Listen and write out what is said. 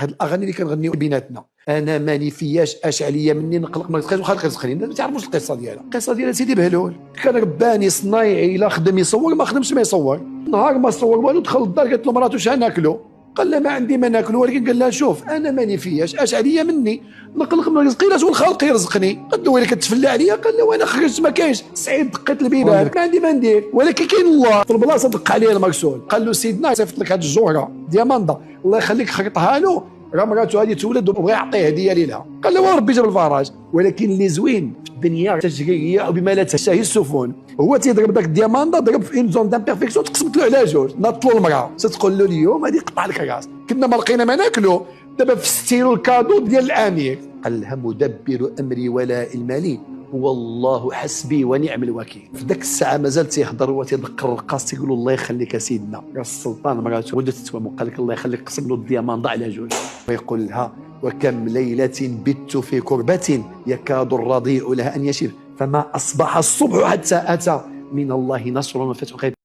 هاد الاغاني اللي كنغنيو بيناتنا، انا ماني فياش اش عليا مني نقلق ما رزقيش وخا رزقني، ما تعرفوش القصه ديالها. القصه ديالها سيدي بهلول كان رباني صنايعي، لا خدم يصور ما خدمش ما يصور. نهار ما صور والو دخل للدار قالت له مراتو شحال ناكلو، قال لها ما عندي ما ناكلو، ولكن قال لها شوف انا ماني فياش اش عليا مني نقلق من رزقي لا الخالق يرزقني. قال له ولكن كتفلى عليا، قال له وانا خرجت ما كاينش، سعيد دقيت البيبان ما عندي ما ندير، ولكن كاين الله في البلاصه دق عليه المرسول. قال له سيدنا صيفط لك هاد الجوهره دياماندا الله يخليك خرطها له، راه مراتو هذه تولد وبغى يعطيه هديه ليلها. قال له وربي جاب الفراج. ولكن اللي زوين في الدنيا تجري بما لا تشتهي السفن، هو تيضرب داك الدياماندا ضرب في اون زون دامبيرفيكسيون تقسمت له على جوج، ناضت له المراه تتقول له اليوم غادي يقطع لك الراس، كنا ما لقينا ما ناكلو دابا فستيرو الكادو ديال الامير. قال لها مدبر امري ولا المالي هو الله حسبي ونعم الوكيل. في ذاك الساعه مازال تيهضر هو تيذكر الرقاص تيقول له الله يخليك سيدنا، راه السلطان مراتو ولدت تتوام وقال لك الله يخليك قسم له الدياماندا على جوج. ويقول لها وكم ليله بت في كربه يكاد الرضيع لها ان يشيب، فما اصبح الصبح حتى اتى من الله نصر وفتح.